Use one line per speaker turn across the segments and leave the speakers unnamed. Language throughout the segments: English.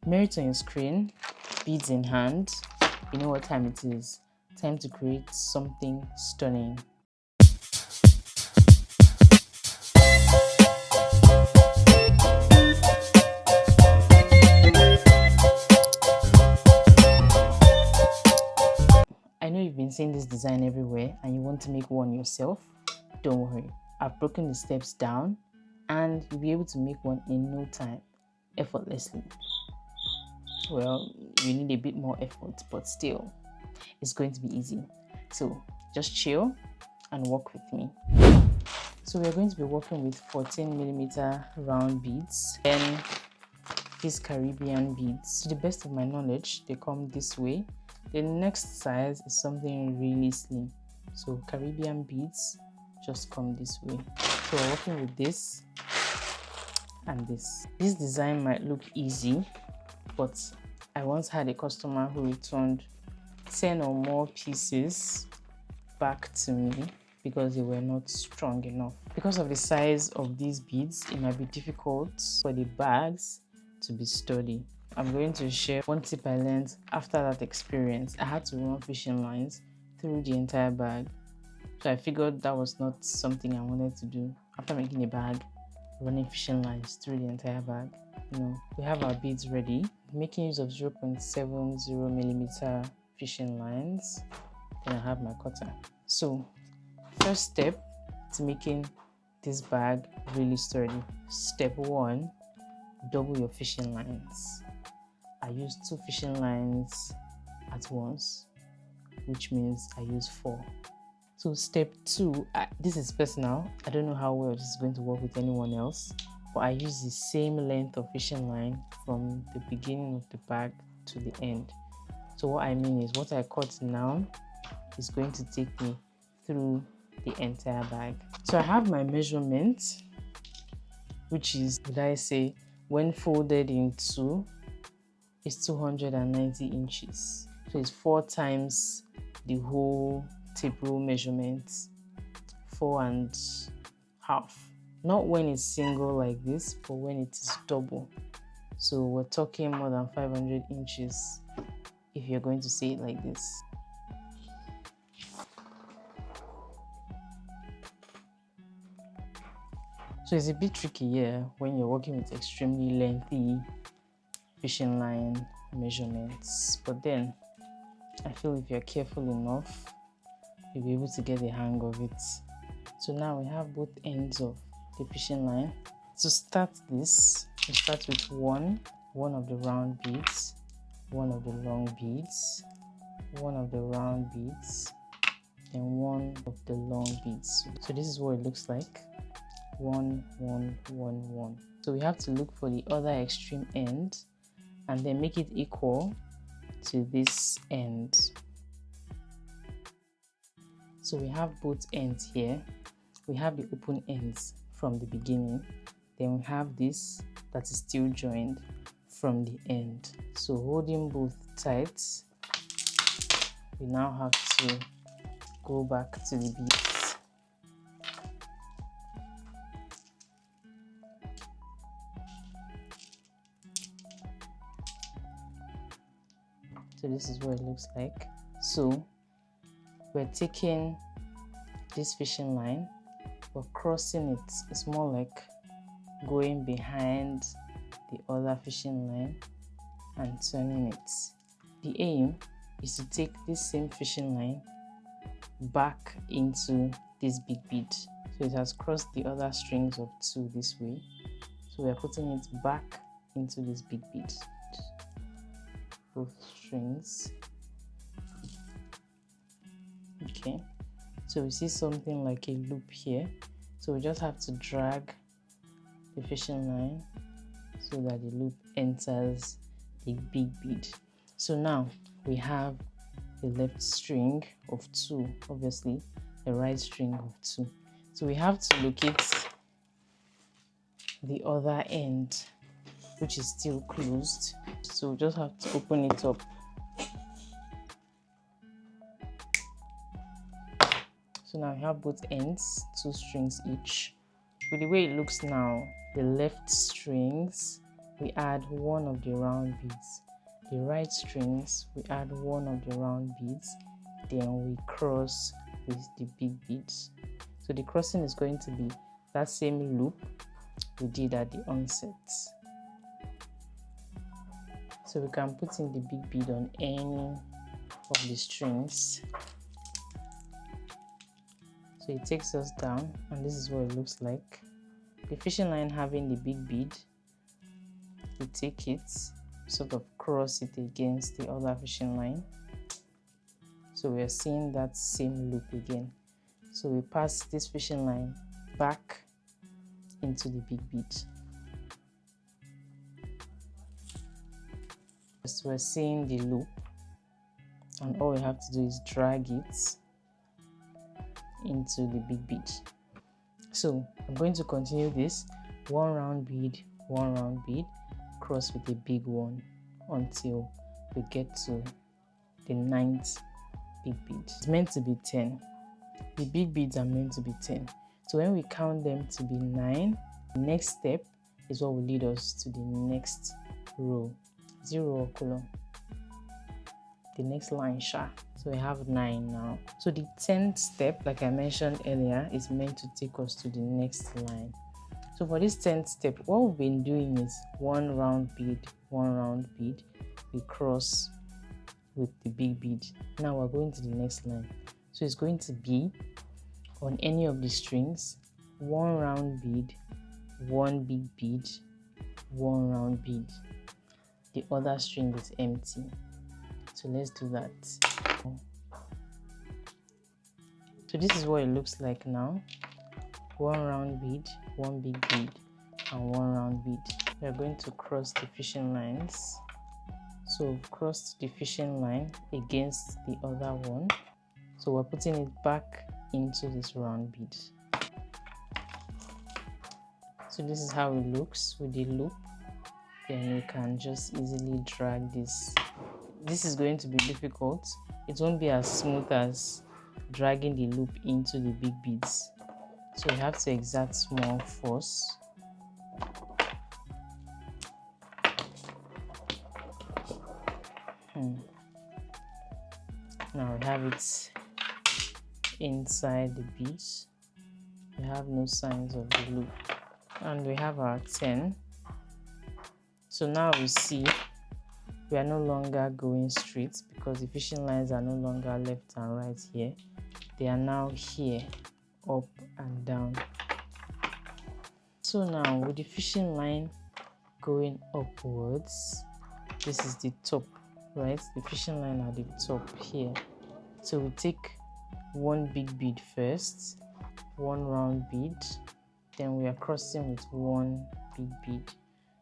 Mirror it on your screen, beads in hand. You know what time it is. Time to create something stunning. I know you've been seeing this design everywhere and you want to make one yourself. Don't worry, I've broken the steps down and you'll be able to make one in no time, effortlessly. Well, you need a bit more effort, but still, it's going to be easy. So just chill and work with me. So we're going to be working with 14mm round beads, then these Caribbean beads. To the best of my knowledge, they come this way. The next size is something really slim. So Caribbean beads just come this way. So we're working with this and this. This design might look easy, but I once had a customer who returned 10 or more pieces back to me because they were not strong enough. Because of the size of these beads, it might be difficult for the bags to be sturdy. I'm going to share one tip I learned after that experience. I had to run fishing lines through the entire bag. So I figured that was not something I wanted to do. After making a bag, running fishing lines through the entire bag. We have our beads ready. Making use of 0.70mm fishing lines. Then I have my cutter. So first step to making this bag really sturdy. Step 1, double your fishing lines. I use 2 fishing lines at once, which means I use 4. So step 2, this is personal. I don't know how well this is going to work with anyone else, but I use the same length of fishing line from the beginning of the bag to the end. So what I mean is what I cut now is going to take me through the entire bag. So I have my measurement, which is, would I say, when folded in 2, is 290 inches. So it's 4 times the whole tape rule measurement, 4.5. Not when it's single like this, but when it is double. So we're talking more than 500 inches if you're going to say it like this. So it's a bit tricky here when you're working with extremely lengthy fishing line measurements, but then I feel if you're careful enough, you'll be able to get the hang of it. So now we have both ends of the fishing line. To start this, we start with one of the round beads, one of the long beads, one of the round beads, and one of the long beads. So this is what it looks like. 1, 1, 1, 1. So we have to look for the other extreme end and then make it equal to this end. So we have both ends here. We have the open ends from the beginning. Then we have this that is still joined from the end. So holding both tight, we now have to go back to the beads. So this is what it looks like. So we're taking this fishing line, we're crossing it. It's more like going behind the other fishing line and turning it. The aim is to take this same fishing line back into this big bead. So it has crossed the other strings of 2 this way. So we're putting it back into this big bead. Both strings. Okay, so we see something like a loop here. So we just have to drag the fishing line so that the loop enters the big bead. So now we have the left string of 2, obviously the right string of 2. So we have to locate the other end, which is still closed. So we just have to open it up. So now we have both ends, 2 strings each. With the way it looks now, the left strings we add one of the round beads. The right strings, we add one of the round beads, then we cross with the big beads. So the crossing is going to be that same loop we did at the onset. So we can put in the big bead on any of the strings. So it takes us down, and this is what it looks like. The fishing line having the big bead, we take it, sort of cross it against the other fishing line. So we are seeing that same loop again. So we pass this fishing line back into the big bead. So we're seeing the loop, and all we have to do is drag it into the big bead. So I'm going to continue this one round bead, cross with a big one until we get to the 9th big bead. It's meant to be 10. The big beads are meant to be 10. So when we count them to be 9, the next step is what will lead us to the next row. 0 or column. The next line, sha. So we have 9 now. So the 10th step, like I mentioned earlier, is meant to take us to the next line. So for this 10th step, what we've been doing is one round bead, we cross with the big bead. Now we're going to the next line. So it's going to be on any of the strings, one round bead, one big bead, one round bead. The other string is empty. So let's do that. So this is what it looks like now. One round bead, one big bead, and one round bead. We are going to cross the fishing lines. So we've crossed the fishing line against the other one. So we're putting it back into this round bead. So this is how it looks with the loop. Then you can just easily drag this. This is going to be difficult. It won't be as smooth as dragging the loop into the big beads. So you have to exert small force. Now we have it inside the beads. We have no signs of the loop. And we have our 10. So now we see we are no longer going straight because the fishing lines are no longer left and right here. They are now here, up and down. So now with the fishing line going upwards, this is the top, right? The fishing line at the top here. So we take one big bead first, one round bead, then we are crossing with one big bead.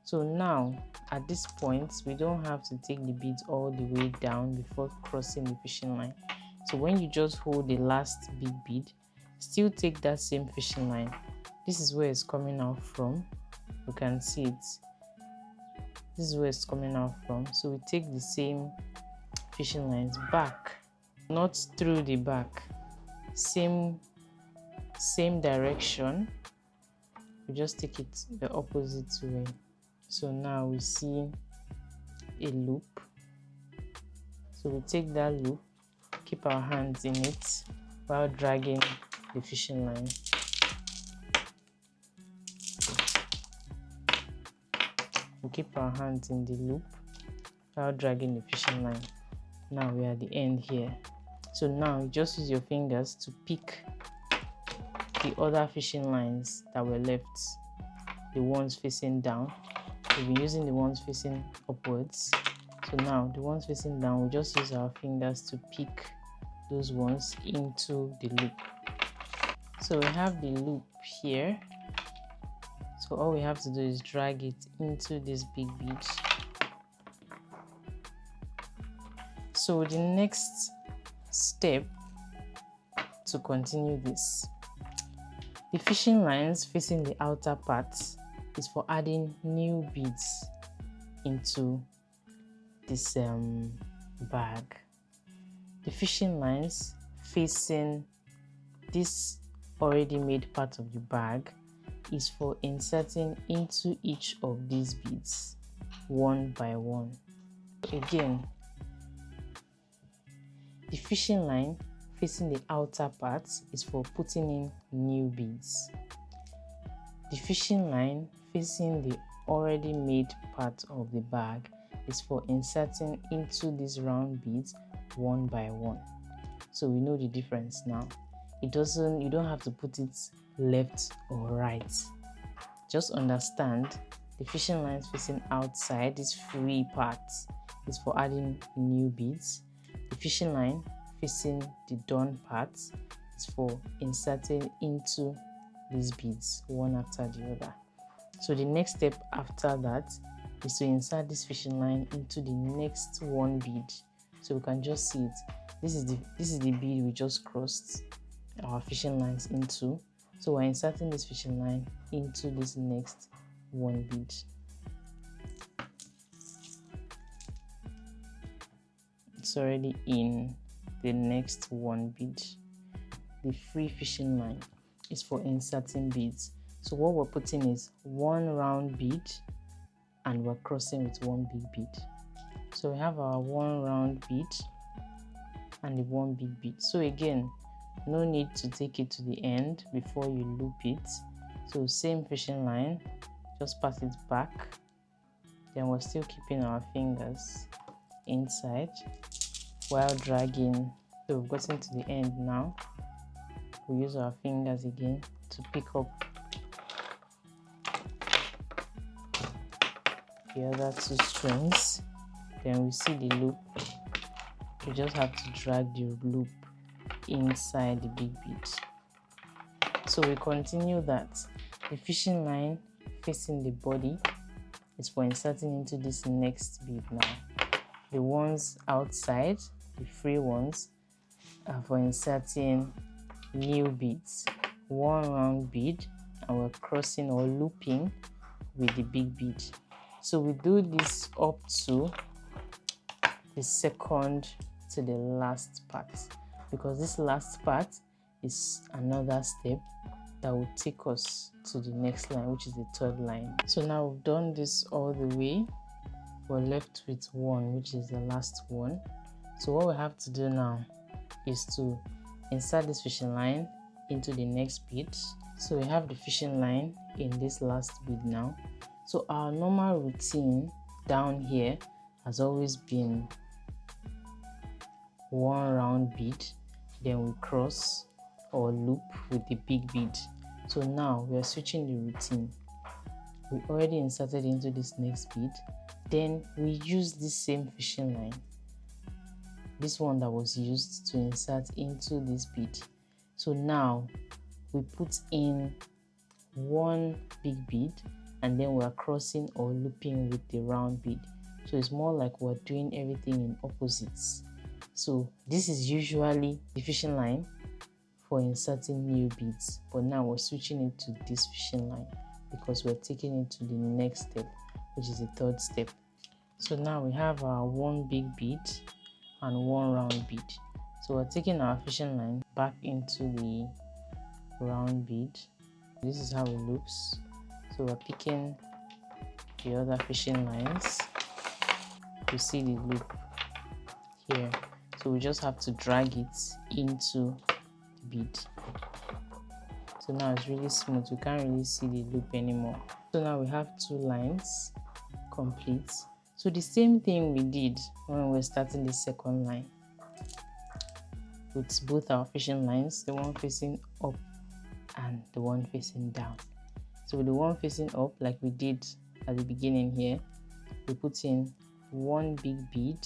So now at this point we don't have to take the beads all the way down before crossing the fishing line. So when you just hold the last big bead, still take that same fishing line. This is where it's coming out from. You can see it. This is where it's coming out from. So we take the same fishing lines back, not through the back, same direction. We just take it the opposite way. So now we see a loop. So we take that loop, keep our hands in it while dragging the fishing line. We keep our hands in the loop while dragging the fishing line. Now we are at the end here. So now you just use your fingers to pick the other fishing lines that were left, the ones facing down. We've been using the ones facing upwards. So now the ones facing down, we just use our fingers to pick those ones into the loop. So we have the loop here. So all we have to do is drag it into this big bead. So the next step to continue this, the fishing lines facing the outer part is for adding new beads into this bag. The fishing lines facing this already made part of the bag is for inserting into each of these beads. one by one. Again, the fishing line facing the outer part is for putting in new beads. The fishing line facing the already made part of the bag is for inserting into these round beads one by one. So we know the difference now. You don't have to put it left or right. Just understand the fishing lines facing outside, this free part, is for adding new beads. The fishing line facing the done part is for inserting into these beads one after the other. So the next step after that is to insert this fishing line into the next one bead. So we can just see it. This is the bead we just crossed our fishing lines into. So we're inserting this fishing line into this next one bead. It's already in the next one bead. The free fishing line is for inserting beads. So what we're putting is one round bead and we're crossing with one big bead. So we have our one round bead and the one big bead. So again, no need to take it to the end before you loop it. So same fishing line, just pass it back. Then we're still keeping our fingers inside while dragging. So we've gotten to the end now. We use our fingers again to pick up the other two strings. Then we see the loop. You just have to drag the loop inside the big bead. So we continue that. The fishing line facing the body is for inserting into this next bead now. The ones outside, the free ones, are for inserting new beads. One round bead and we're crossing or looping with the big bead. So we do this up to the second to the last part, because this last part is another step that will take us to the next line, which is the third line. So now we've done this all the way. We're left with one, which is the last one. So what we have to do now is to insert this fishing line into the next bead. So we have the fishing line in this last bead now. So our normal routine down here has always been one round bead, then we cross or loop with the big bead. So now we are switching the routine. We already inserted into this next bead, then we use this same fishing line, this one that was used to insert into this bead. So now we put in one big bead and then we're crossing or looping with the round bead. So it's more like we're doing everything in opposites. So this is usually the fishing line for inserting new beads, but now we're switching it to this fishing line because we're taking it to the next step, which is the third step. So now we have our one big bead and one round bead. So we're taking our fishing line back into the round bead. This is how it looks. So we're picking the other fishing lines. You see the loop here. So we just have to drag it into the bead. So now it's really smooth. We can't really see the loop anymore. So now we have two lines complete. So the same thing we did when we were starting the second line with both our fishing lines, the one facing up and the one facing down. So with the one facing up, like we did at the beginning here, we put in one big bead,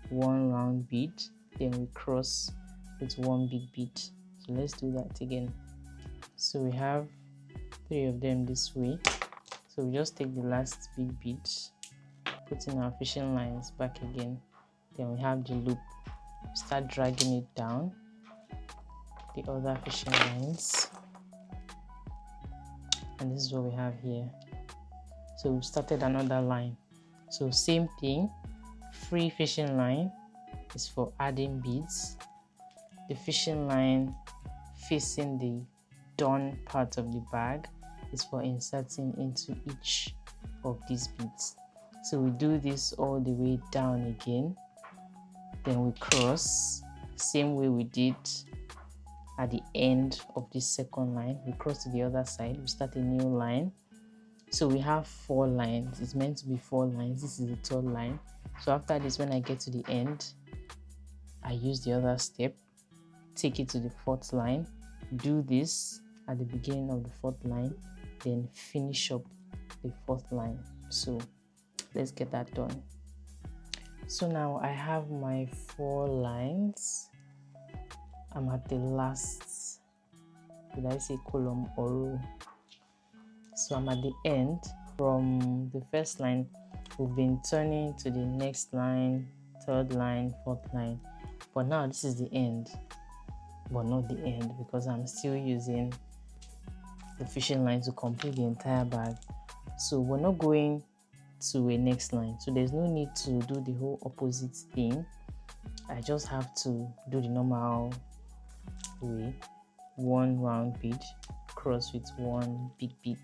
one round bead, then we cross with one big bead. So let's do that again. So we have 3 of them this way. So we just take the last big bead, put in our fishing lines back again, then we have the loop. Start dragging it down the other fishing lines, and this is what we have here. So we've started another line. So same thing, free fishing line is for adding beads. The fishing line facing the done part of the bag is for inserting into each of these beads. So we do this all the way down again, then we cross, same way we did at the end of this second line. We cross to the other side, we start a new line. So we have 4 lines. It's meant to be 4 lines. This is the 3rd line. So after this, when I get to the end, I use the other step, take it to the 4th line, do this at the beginning of the 4th line, then finish up the 4th line. So let's get that done. So now I have my 4 lines. I'm at the last, did I say column or row? So I'm at the end. From the first line, we've been turning to the next line, 3rd line, 4th line. But now this is the end, but not the end, because I'm still using the fishing line to complete the entire bag. So we're not going to a next line, so there's no need to do the whole opposite thing. I just have to do the normal way, 1 round bead, cross with 1 big bead.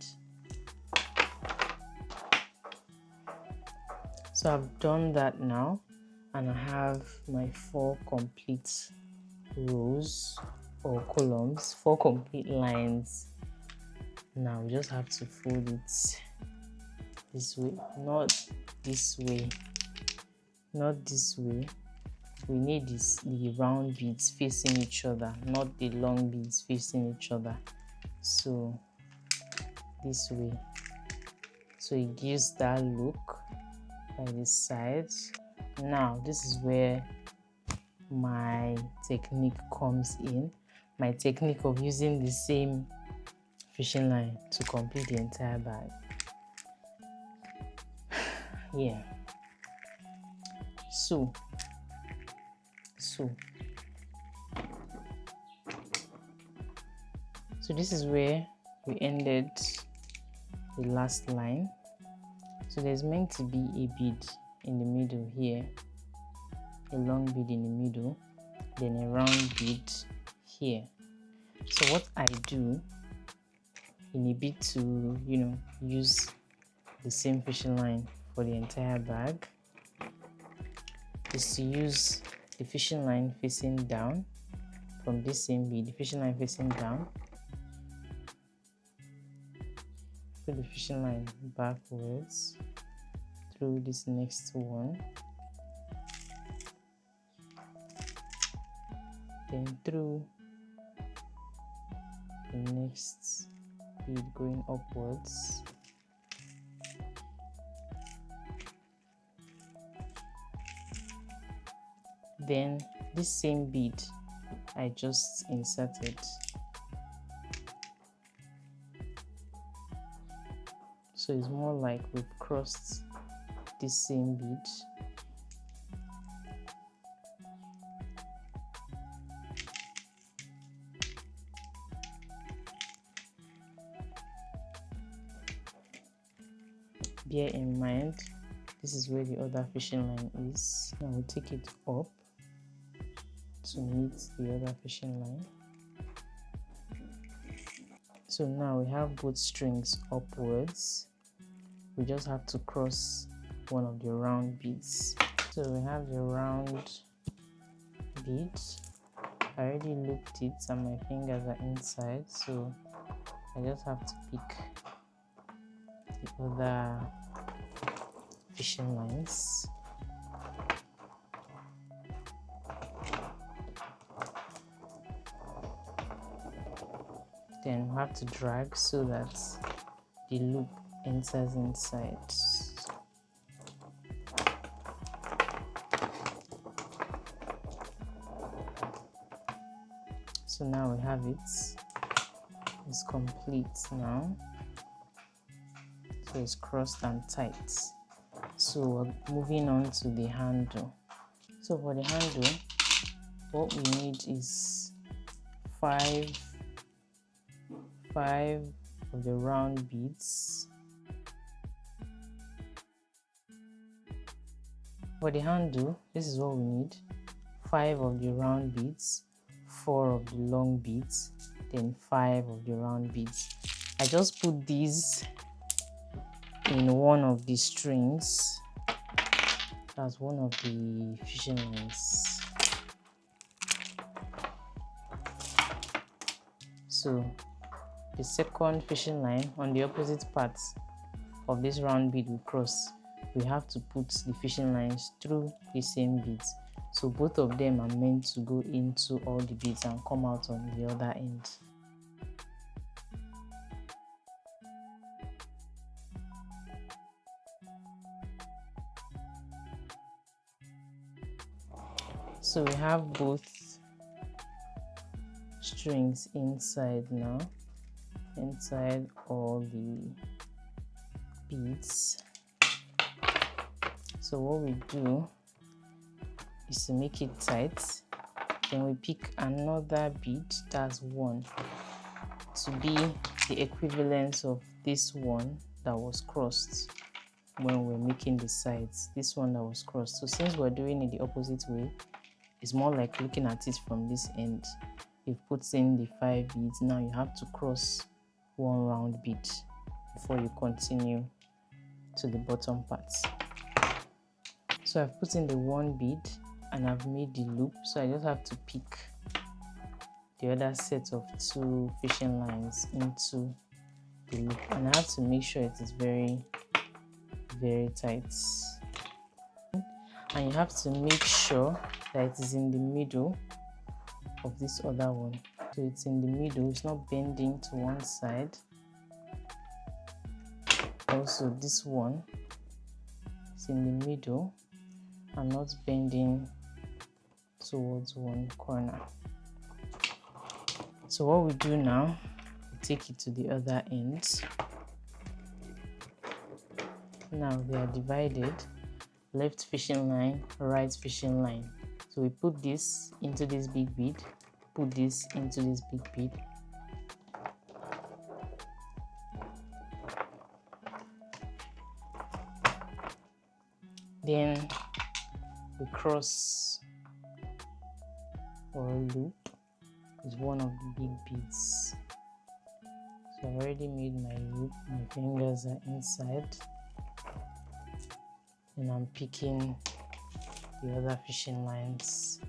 So I've done that now, and I have my 4 complete rows or columns, 4 complete lines. Now we just have to fold it this way, not this way, not this way. We need the round beads facing each other, not the long beads facing each other. So this way, so it gives that look by the sides. Now this is where my technique comes in, my technique of using the same fishing line to complete the entire bag. Yeah, so this is where we ended the last line. So there's meant to be a bead in the middle here, a long bead in the middle, then a round bead here. So what I do in a bid to, use the same fishing line for the entire bag is to use the fishing line facing down from this same bead, the fishing line facing down, put the fishing line backwards through this next one, then through the next bead going upwards, then this same bead I just inserted. So it's more like we've crossed this same bead. Bear in mind, this is where the other fishing line is. Now we'll take it up to meet the other fishing line. So now we have both strings upwards. We just have to cross one of the round beads. So we have the round bead. I already looked it and my fingers are inside, so I just have to pick the other fishing lines. Then we have to drag so that the loop enters inside. So now we have it. It's complete now. So it's crossed and tight. So we're moving on to the handle. So for the handle, what we need is five of the round beads. For the handle, this is what we need: 5 of the round beads, 4 of the long beads, then 5 of the round beads. I just put these in one of the strings That's one of the fishing lines. So the second fishing line on the opposite part of this round bead we cross, we have to put the fishing lines through the same beads. So both of them are meant to go into all the beads and come out on the other end. So we have both strings inside now, inside all the beads. So what we do is to make it tight, then we pick another bead, that's one, to be the equivalence of this one that was crossed when we're making the sides, this one that was crossed. So since we're doing it the opposite way, it's more like looking at it from this end. You've put in the 5 beads, now you have to cross one round bead before you continue to the bottom part. So I've put in the 1 bead and I've made the loop, so I just have to pick the other set of 2 fishing lines into the loop, and I have to make sure it is very tight. And you have to make sure that it is in the middle of this other one. So it's in the middle, it's not bending to one side. Also this one is in the middle and not bending towards one corner. So what we do now, we take it to the other end. Now they are divided, left fishing line, right fishing line. So we put this into this big bead, put this into this big bead. Then we cross or loop with one of the big beads. So I already made my loop, my fingers are inside, and I'm picking the other fishing lines.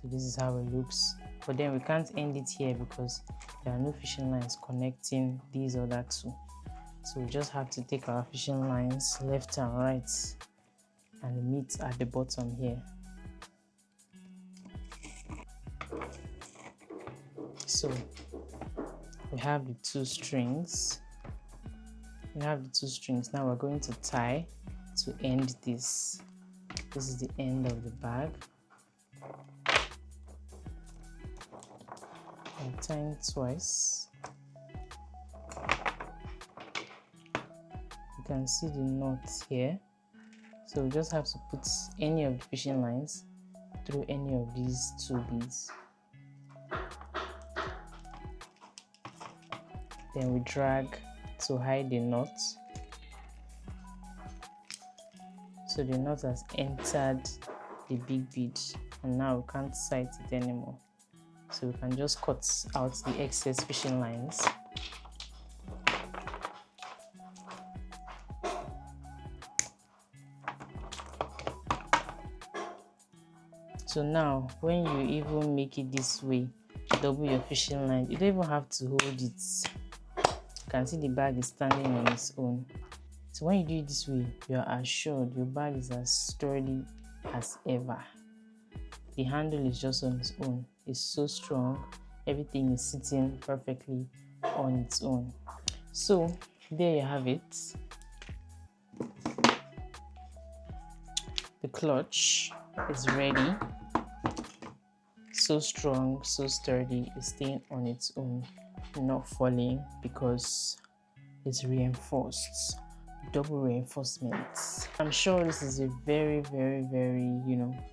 So this is how it looks, but then we can't end it here because there are no fishing lines connecting these other 2. So we just have to take our fishing lines left and right and meet at the bottom here. So we have the 2 strings. Now we're going to tie to end this. This is the end of the bag. I'm tying twice. You can see the knots here. So we just have to put any of the fishing lines through any of these 2 beads. Then we drag to hide the knot. So the knot has entered the big bead and now we can't sight it anymore. So we can just cut out the excess fishing lines. So now when you even make it this way, double your fishing line, you don't even have to hold it. You can see the bag is standing on its own. So when you do it this way, you are assured your bag is as sturdy as ever. The handle is just on its own. It's so strong. Everything is sitting perfectly on its own. So there you have it. The clutch is ready. So strong, so sturdy, it's staying on its own, not falling because it's reinforced. Double reinforcement. I'm sure this is a very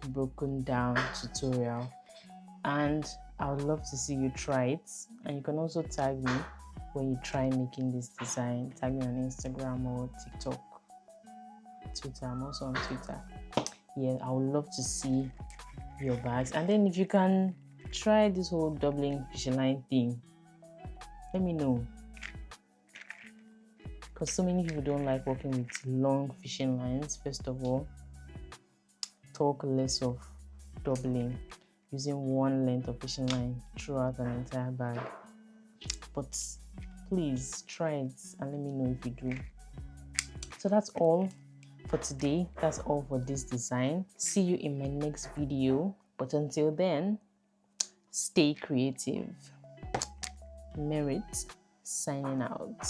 broken down tutorial, and I would love to see you try it. And you can also tag me when you try making this design. Tag me on Instagram or TikTok, Twitter. I'm also on Twitter. Yeah, I would love to see your bags. And then if you can try this whole doubling fishing line thing, let me know, because so many people don't like working with long fishing lines. First of all, talk less of doubling, using one length of fishing line throughout an entire bag. But please try it and let me know if you do. So that's all for today. That's all for this design. See you in my next video. But until then, stay creative. Merit signing out.